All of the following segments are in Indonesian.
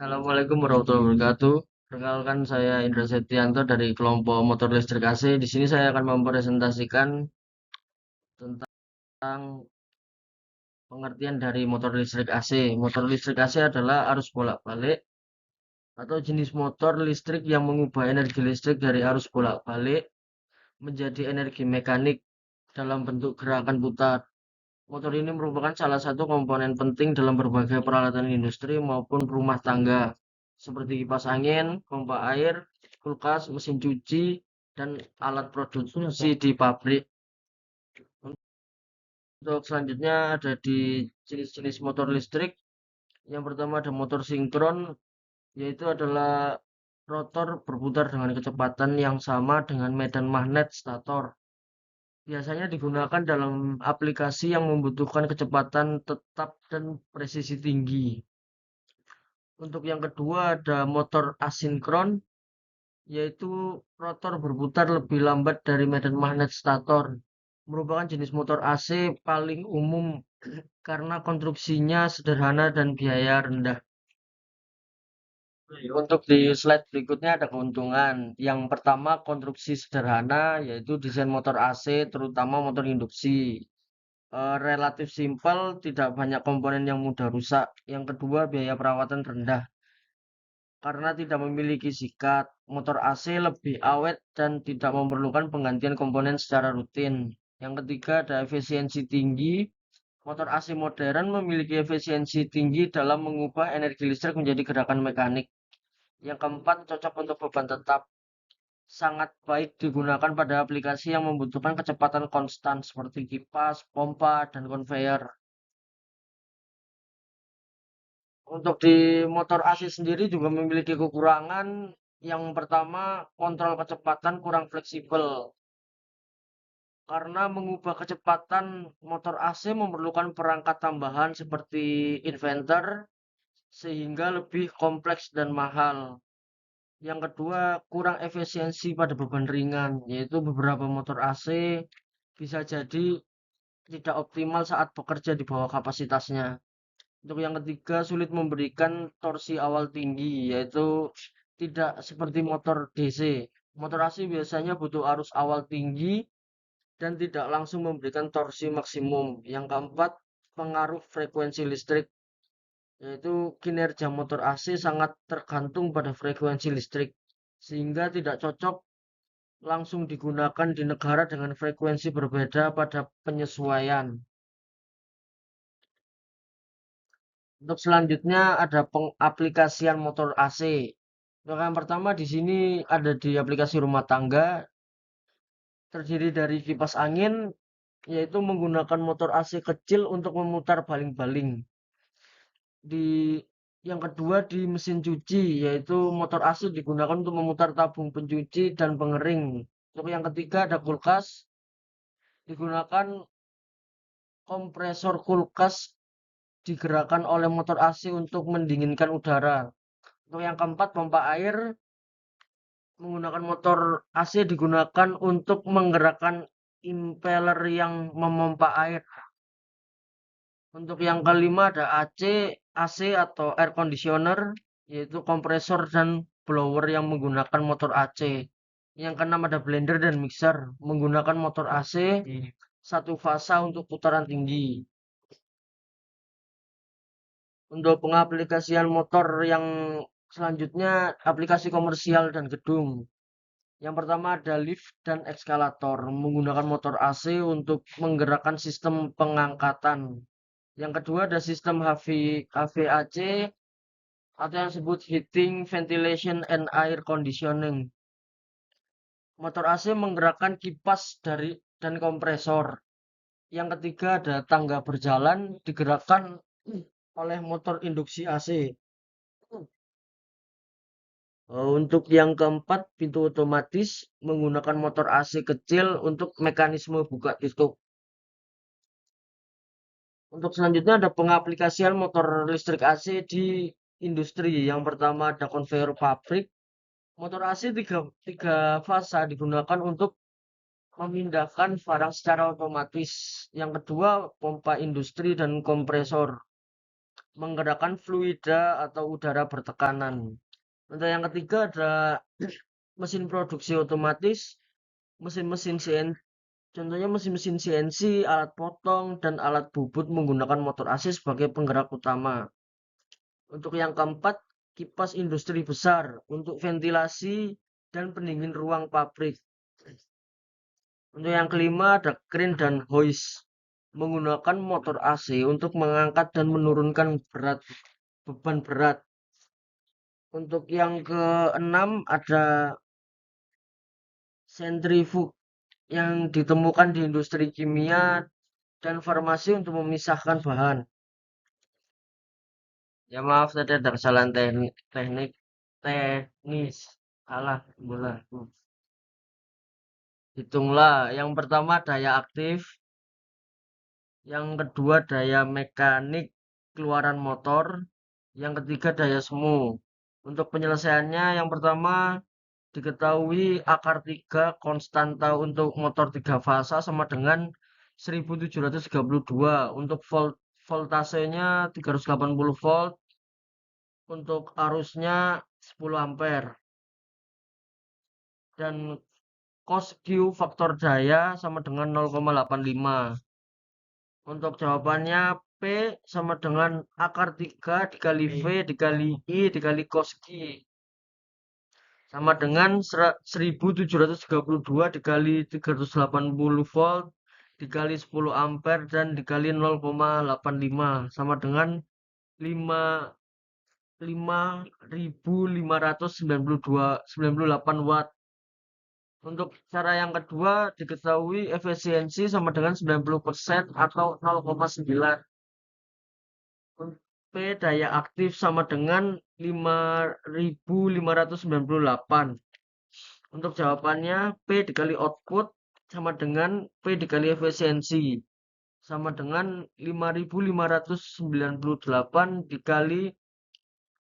Assalamualaikum warahmatullahi wabarakatuh. Perkenalkan saya Indra Setianto dari kelompok motor listrik AC. Di sini saya akan mempresentasikan tentang pengertian dari motor listrik AC. Motor listrik AC adalah arus bolak-balik atau jenis motor listrik yang mengubah energi listrik dari arus bolak-balik menjadi energi mekanik dalam bentuk gerakan putar. Motor ini merupakan salah satu komponen penting dalam berbagai peralatan industri maupun rumah tangga, seperti kipas angin, pompa air, kulkas, mesin cuci, dan alat produksi di pabrik. Untuk selanjutnya ada di jenis-jenis motor listrik. Yang pertama ada motor sinkron, yaitu adalah rotor berputar dengan kecepatan yang sama dengan medan magnet stator. Biasanya digunakan dalam aplikasi yang membutuhkan kecepatan tetap dan presisi tinggi. Untuk yang kedua ada motor asinkron, yaitu rotor berputar lebih lambat dari medan magnet stator. Merupakan jenis motor AC paling umum karena konstruksinya sederhana dan biaya rendah. Untuk di slide berikutnya ada keuntungan. Yang pertama konstruksi sederhana, yaitu desain motor AC, terutama motor induksi. Relatif simpel, tidak banyak komponen yang mudah rusak. Yang kedua, biaya perawatan rendah. Karena tidak memiliki sikat, motor AC lebih awet dan tidak memerlukan penggantian komponen secara rutin. Yang ketiga, ada efisiensi tinggi. Motor AC modern memiliki efisiensi tinggi dalam mengubah energi listrik menjadi gerakan mekanik. Yang keempat, cocok untuk beban tetap. Sangat baik digunakan pada aplikasi yang membutuhkan kecepatan konstan seperti kipas, pompa, dan konveyor. Untuk di motor AC sendiri juga memiliki kekurangan. Yang pertama, kontrol kecepatan kurang fleksibel. Karena mengubah kecepatan motor AC memerlukan perangkat tambahan seperti inverter, sehingga lebih kompleks dan mahal. Yang kedua, kurang efisiensi pada beban ringan, yaitu beberapa motor AC bisa jadi tidak optimal saat bekerja di bawah kapasitasnya. Untuk yang ketiga, sulit memberikan torsi awal tinggi, yaitu tidak seperti motor DC. Motor AC biasanya butuh arus awal tinggi dan tidak langsung memberikan torsi maksimum. Yang keempat, pengaruh frekuensi listrik, yaitu kinerja motor AC sangat tergantung pada frekuensi listrik, sehingga tidak cocok langsung digunakan di negara dengan frekuensi berbeda pada penyesuaian. Untuk selanjutnya ada pengaplikasian motor AC. Untuk yang pertama di sini ada di aplikasi rumah tangga, terdiri dari kipas angin, yaitu menggunakan motor AC kecil untuk memutar baling-baling. Di yang kedua di mesin cuci, yaitu motor AC digunakan untuk memutar tabung pencuci dan pengering. Untuk yang ketiga ada kulkas, digunakan kompresor kulkas digerakkan oleh motor AC untuk mendinginkan udara. Untuk yang keempat pompa air, menggunakan motor AC digunakan untuk menggerakkan impeller yang memompa air. Untuk yang kelima ada AC atau air conditioner, yaitu kompresor dan blower yang menggunakan motor AC. Yang keenam ada blender dan mixer, menggunakan motor AC satu fasa untuk putaran tinggi. Untuk pengaplikasian motor yang selanjutnya aplikasi komersial dan gedung. Yang pertama ada lift dan eskalator, menggunakan motor AC untuk menggerakkan sistem pengangkatan. Yang kedua ada sistem HVAC atau yang disebut heating, ventilation, and air conditioning. Motor AC menggerakkan kipas dan kompresor. Yang ketiga ada tangga berjalan digerakkan oleh motor induksi AC. Untuk yang keempat, pintu otomatis menggunakan motor AC kecil untuk mekanisme buka tutup. Untuk selanjutnya ada pengaplikasian motor listrik AC di industri. Yang pertama ada konveyor pabrik. Motor AC tiga fasa digunakan untuk memindahkan barang secara otomatis. Yang kedua, pompa industri dan kompresor. menggerakkan fluida atau udara bertekanan. Untuk yang ketiga ada mesin produksi otomatis, mesin-mesin CNC, contohnya mesin-mesin CNC, alat potong, dan alat bubut menggunakan motor AC sebagai penggerak utama. Untuk yang keempat, kipas industri besar untuk ventilasi dan pendingin ruang pabrik. Untuk yang kelima ada crane dan hoist menggunakan motor AC untuk mengangkat dan menurunkan beban berat. Untuk yang keenam ada sentrifug yang ditemukan di industri kimia dan farmasi untuk memisahkan bahan. Ya maaf tadi ada kesalahan teknis. Alah, bola. Hitunglah. Yang pertama daya aktif, yang kedua daya mekanik keluaran motor, yang ketiga daya semu. Untuk penyelesaiannya yang pertama diketahui akar 3 konstanta untuk motor 3 fasa sama dengan 1732. Untuk voltasenya 380 volt, untuk arusnya 10 ampere. Dan cos Q faktor daya sama dengan 0,85. Untuk jawabannya P sama dengan akar 3 dikali V dikali I dikali cos Q. Sama dengan 1732 dikali 380 volt dikali 10 ampere dan dikali 0,85 sama dengan 5.598 watt. Untuk cara yang kedua diketahui efisiensi sama dengan 90% atau 0,9. P daya aktif sama dengan 5.598. Untuk jawabannya P dikali output sama dengan P dikali efisiensi sama dengan 5.598 dikali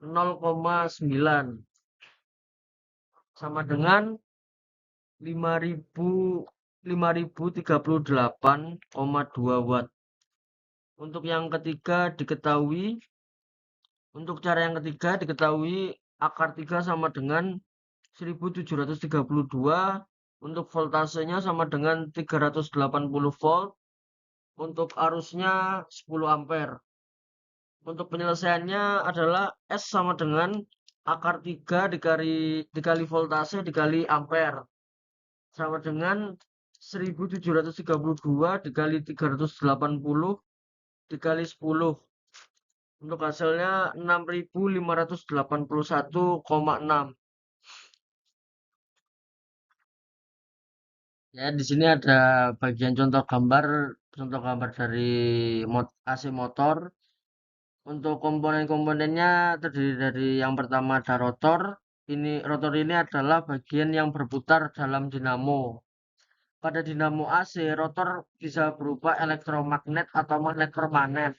0,9 sama dengan 5.038,2 watt. Untuk yang ketiga diketahui, untuk cara yang ketiga diketahui akar 3 sama dengan 1732, untuk voltasenya sama dengan 380 volt, untuk arusnya 10 ampere. Untuk penyelesaiannya adalah S sama dengan akar 3 dikali voltase dikali ampere. Sama dengan 1732 dikali 380 dikali 10. Untuk hasilnya 6.581,6. Ya, di sini ada bagian contoh gambar dari AC motor. Untuk komponen-komponennya terdiri dari yang pertama ada rotor. Rotor ini adalah bagian yang berputar dalam dinamo. Pada dinamo AC, rotor bisa berupa elektromagnet atau magnet permanen.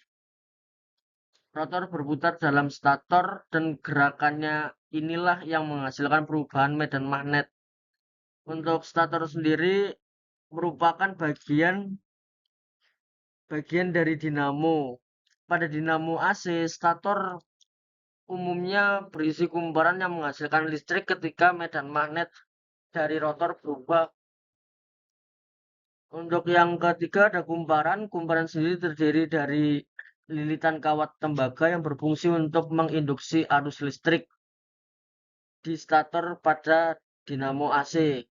Rotor berputar dalam stator dan gerakannya inilah yang menghasilkan perubahan medan magnet. Untuk stator sendiri merupakan bagian dari dinamo. Pada dinamo AC, stator umumnya berisi kumparan yang menghasilkan listrik ketika medan magnet dari rotor berubah. Untuk yang ketiga ada kumparan. Kumparan sendiri terdiri dari lilitan kawat tembaga yang berfungsi untuk menginduksi arus listrik di stator pada dinamo AC.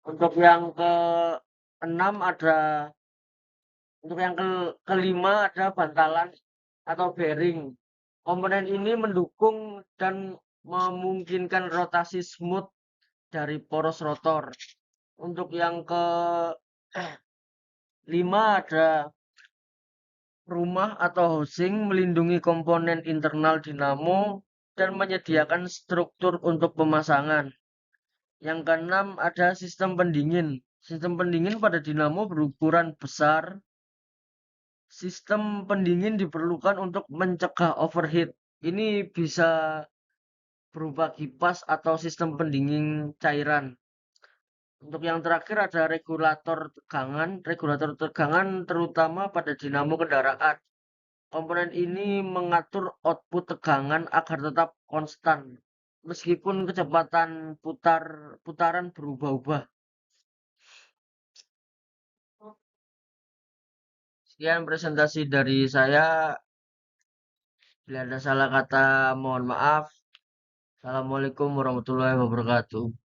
Untuk yang keenam ada Untuk yang kelima ada bantalan atau bearing. Komponen ini mendukung dan memungkinkan rotasi smooth dari poros rotor. Untuk yang kelima ada rumah atau housing melindungi komponen internal dinamo dan menyediakan struktur untuk pemasangan. Yang keenam ada sistem pendingin. Sistem pendingin pada dinamo berukuran besar. Sistem pendingin diperlukan untuk mencegah overheat. Ini bisa berupa kipas atau sistem pendingin cairan. Untuk yang terakhir ada regulator tegangan. Regulator tegangan terutama pada dinamo kendaraan. Komponen ini mengatur output tegangan agar tetap konstan meskipun kecepatan putaran berubah-ubah. Sekian presentasi dari saya. Bila ada salah kata, mohon maaf. Assalamualaikum warahmatullahi wabarakatuh.